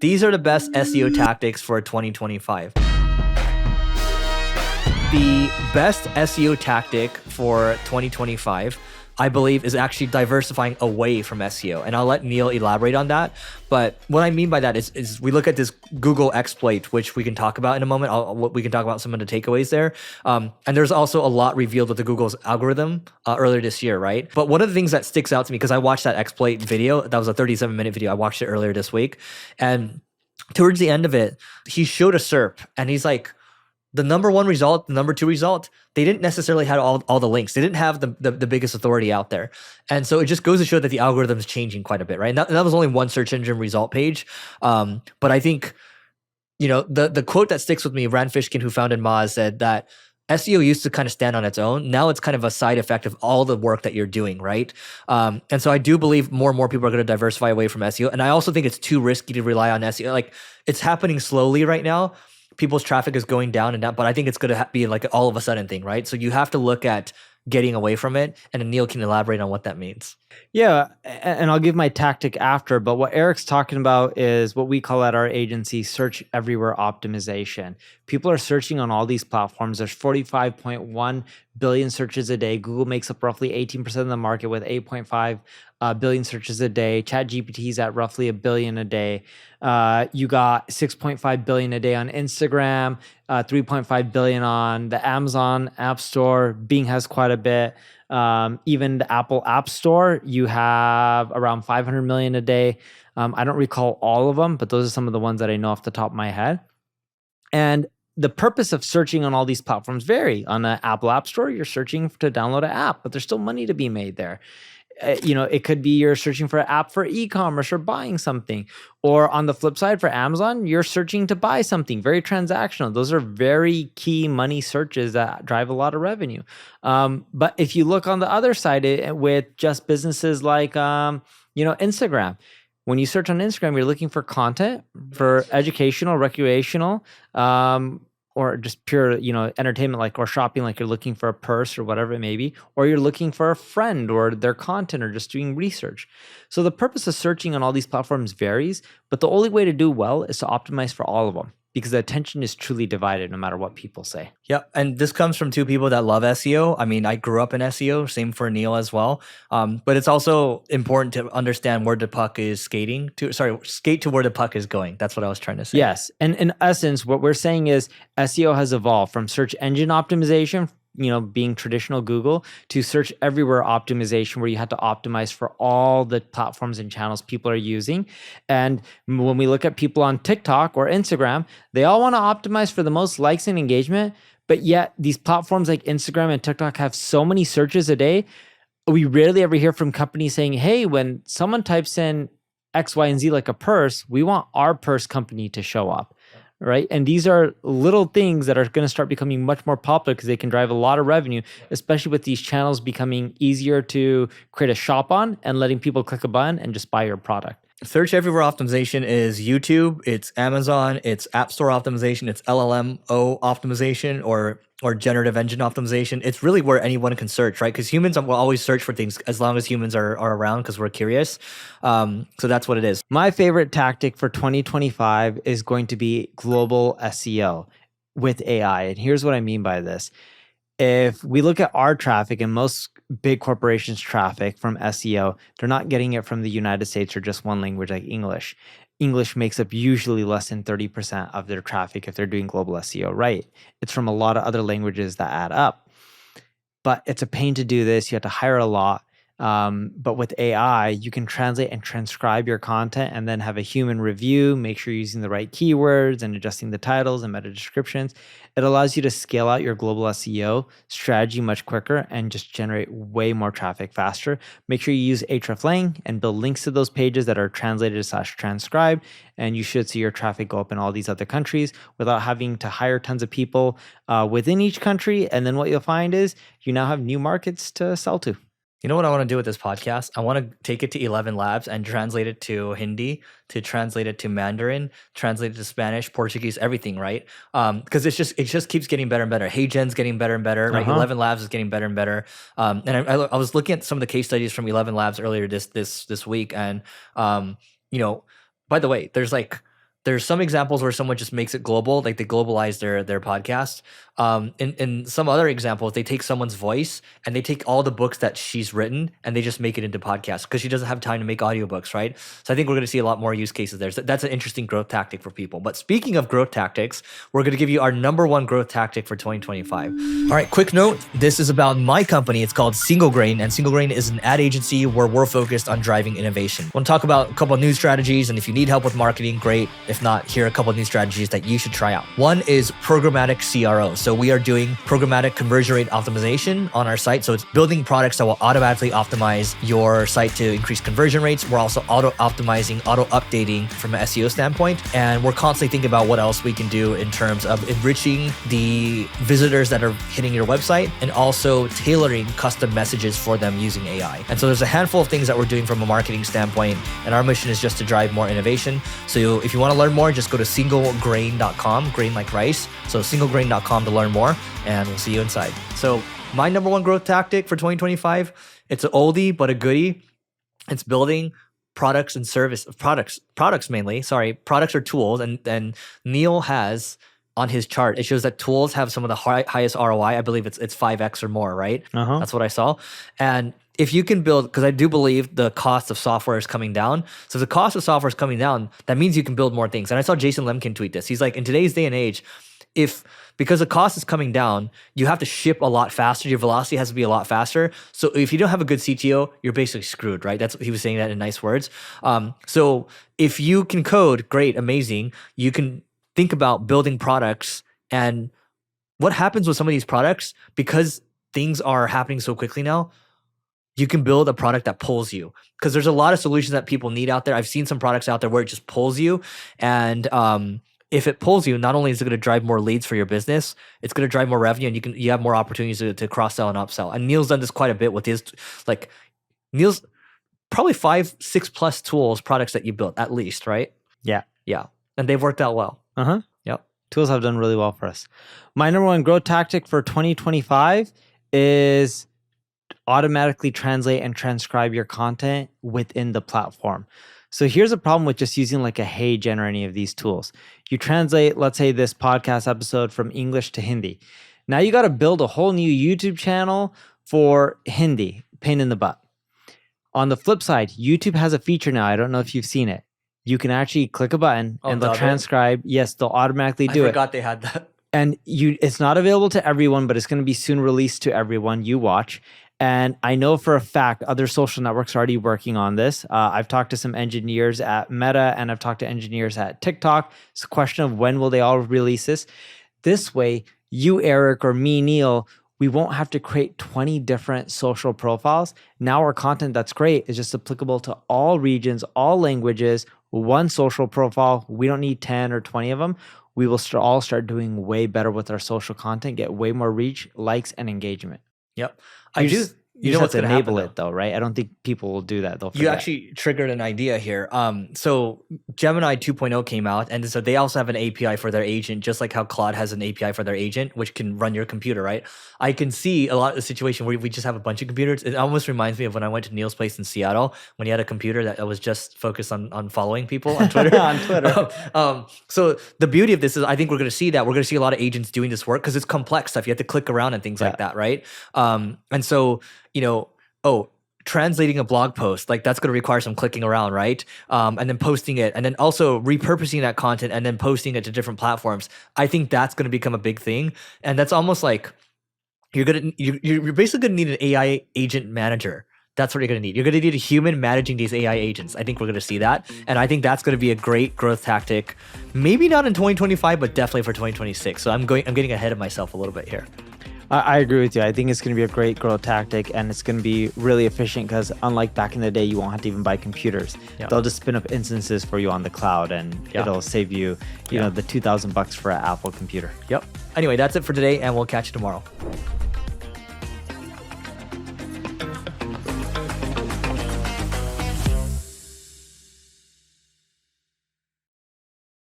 These are the best SEO tactics for 2025. The best SEO tactic for 2025, I believe, is actually diversifying away from SEO. And I'll let Neil elaborate on that. But what I mean by that is we look at this Google exploit, which we can talk about in a moment. We can talk about some of the takeaways there. And there's also a lot revealed with the Google's algorithm earlier this year, right? But one of the things that sticks out to me, because I watched that exploit video, that was a 37-minute video. I watched it earlier this week. And towards the end of it, he showed a SERP and he's like, the number one result, the number two result, they didn't necessarily have all the links. They didn't have the biggest authority out there. And so it just goes to show that the algorithm is changing quite a bit, right? And that was only one search engine result page. But I think, the quote that sticks with me, Rand Fishkin, who founded Moz, said that SEO used to kind of stand on its own. Now it's kind of a side effect of all the work that you're doing, right? And so I do believe more and more people are going to diversify away from SEO. And I also think it's too risky to rely on SEO. Like, it's happening slowly right now. People's traffic is going down and down, but I think it's going to be like all of a sudden thing, right? So you have to look at getting away from it, and then Neil can elaborate on what that means. Yeah, and I'll give my tactic after, but what Eric's talking about is what we call at our agency search everywhere optimization. People are searching on all these platforms. There's 45.1 billion searches a day. Google makes up roughly 18% of the market with 8.5 billion searches a day. ChatGPT is at roughly a billion a day. You got 6.5 billion a day on Instagram, 3.5 billion on the Amazon App Store. Bing has quite a bit. Even the Apple App Store, you have around 500 million a day. I don't recall all of them, but those are some of the ones that I know off the top of my head. And the purpose of searching on all these platforms vary. On the Apple App Store, you're searching to download an app, but there's still money to be made there. It could be you're searching for an app for e-commerce or buying something. Or on the flip side, for Amazon, you're searching to buy something, very transactional. Those are very key money searches that drive a lot of revenue. But if you look on the other side with just businesses like, Instagram, when you search on Instagram, you're looking for content for educational, recreational, or just pure, entertainment, or shopping, like you're looking for a purse or whatever it may be, or you're looking for a friend or their content or just doing research. So the purpose of searching on all these platforms varies, but the only way to do well is to optimize for all of them, because the attention is truly divided no matter what people say. Yeah, and this comes from two people that love SEO. I mean, I grew up in SEO, same for Neil as well. But it's also important to understand where the puck is skate to where the puck is going. That's what I was trying to say. Yes, and in essence, what we're saying is SEO has evolved from search engine optimization, being traditional Google, to search everywhere optimization, where you have to optimize for all the platforms and channels people are using. And when we look at people on TikTok or Instagram, they all want to optimize for the most likes and engagement, but yet these platforms like Instagram and TikTok have so many searches a day. We rarely ever hear from companies saying, hey, when someone types in X, Y, and Z like a purse, we want our purse company to show up. Right. And these are little things that are going to start becoming much more popular because they can drive a lot of revenue, especially with these channels becoming easier to create a shop on and letting people click a button and just buy your product. Search everywhere optimization is YouTube, it's Amazon, it's App Store optimization, it's LLMO optimization or generative engine optimization. It's really where anyone can search, right? Because humans will always search for things as long as humans are around, because we're curious. So that's what it is. My favorite tactic for 2025 is going to be global SEO with AI. And here's what I mean by this. If we look at our traffic and most big corporations' traffic from SEO, they're not getting it from the United States or just one language like English. English makes up usually less than 30% of their traffic if they're doing global SEO right. It's from a lot of other languages that add up. But it's a pain to do this. You have to hire a lot. But with AI, you can translate and transcribe your content and then have a human review, make sure you're using the right keywords and adjusting the titles and meta descriptions. It allows you to scale out your global SEO strategy much quicker and just generate way more traffic faster. Make sure you use hreflang and build links to those pages that are translated/transcribed, and you should see your traffic go up in all these other countries without having to hire tons of people within each country. And then what you'll find is you now have new markets to sell to. You know what I want to do with this podcast? I want to take it to 11 Labs and translate it to Hindi, to translate it to Mandarin, translate it to Spanish, Portuguese, everything, right? Because it just keeps getting better and better. HeyGen's getting better and better, right? 11 Labs is getting better and better. And I was looking at some of the case studies from 11 Labs earlier this week, and by the way, there's like there's some examples where someone just makes it global, like they globalize their podcast. In some other examples, they take someone's voice and they take all the books that she's written and they just make it into podcasts because she doesn't have time to make audiobooks, right? So I think we're going to see a lot more use cases there. So that's an interesting growth tactic for people. But speaking of growth tactics, we're going to give you our number one growth tactic for 2025. All right, quick note. This is about my company. It's called Single Grain, and Single Grain is an ad agency where we're focused on driving innovation. I want to talk about a couple of new strategies, and if you need help with marketing, great. If not, here are a couple of new strategies that you should try out. One is programmatic CRO. So we are doing programmatic conversion rate optimization on our site. So it's building products that will automatically optimize your site to increase conversion rates. We're also auto-optimizing, auto-updating from an SEO standpoint. And we're constantly thinking about what else we can do in terms of enriching the visitors that are hitting your website and also tailoring custom messages for them using AI. And so there's a handful of things that we're doing from a marketing standpoint. And our mission is just to drive more innovation. So if you want to learn more, just go to singlegrain.com, grain like rice. So singlegrain.com to learn more, and we'll see you inside. So my number one growth tactic for 2025, it's an oldie but a goodie. It's building products and products mainly. Products or tools. And Neil has on his chart, it shows that tools have some of the highest ROI. I believe it's 5x or more, right? That's what I saw. And if you can build, because I do believe the cost of software is coming down. So if the cost of software is coming down, that means you can build more things. And I saw Jason Lemkin tweet this. He's like, in today's day and age, because the cost is coming down, you have to ship a lot faster. Your velocity has to be a lot faster. So if you don't have a good CTO, you're basically screwed, right? He was saying that in nice words. So if you can code, great, amazing. You can think about building products, and what happens with some of these products, because things are happening so quickly now, you can build a product that pulls you, because there's a lot of solutions that people need out there. I've seen some products out there where it just pulls you. And if it pulls you, not only is it going to drive more leads for your business, it's going to drive more revenue, and you have more opportunities to cross-sell and upsell. And Neil's done this quite a bit with Neil's probably 5-6 plus products that you built at least, right? Yeah. And they've worked out well. Yep. Tools have done really well for us. My number one growth tactic for 2025 is automatically translate and transcribe your content within the platform. So here's a problem with just using like a HeyGen or any of these tools. You translate, let's say, this podcast episode from English to Hindi. Now you got to build a whole new YouTube channel for Hindi, pain in the butt. On the flip side, YouTube has a feature now. I don't know if you've seen it. You can actually click a button and they'll transcribe. Yes, they'll automatically do it. I forgot they had that. And it's not available to everyone, but it's going to be soon released to everyone. You watch. And I know for a fact other social networks are already working on this. I've talked to some engineers at Meta, and I've talked to engineers at TikTok. It's a question of when will they all release this. This way, you, Eric, or me, Neil, we won't have to create 20 different social profiles. Now our content that's great is just applicable to all regions, all languages, one social profile. We don't need 10 or 20 of them. We will all start doing way better with our social content, get way more reach, likes, and engagement. Yep. You know what's going to enable it though, right? I don't think people will do that. They'll forget. You actually triggered an idea here. So Gemini 2.0 came out, and so they also have an API for their agent, just like how Claude has an API for their agent, which can run your computer, right? I can see a lot of the situation where we just have a bunch of computers. It almost reminds me of when I went to Neil's place in Seattle, when he had a computer that was just focused on following people on Twitter. On Twitter. So the beauty of this is I think we're going to see that. We're going to see a lot of agents doing this work because it's complex stuff. You have to click around and things like that, right? And so, translating a blog post, like that's going to require some clicking around, right? And then posting it, and then also repurposing that content and then posting it to different platforms. I think that's going to become a big thing. And that's almost like you're basically going to need an AI agent manager. That's what you're going to need. You're going to need a human managing these AI agents. I think we're going to see that. And I think that's going to be a great growth tactic. Maybe not in 2025, but definitely for 2026. So I'm getting ahead of myself a little bit here. I agree with you. I think it's going to be a great growth tactic, and it's going to be really efficient because unlike back in the day, you won't have to even buy computers. Yeah. They'll just spin up instances for you on the cloud, and it'll save you, the $2,000 for an Apple computer. Yep. Anyway, that's it for today, and we'll catch you tomorrow.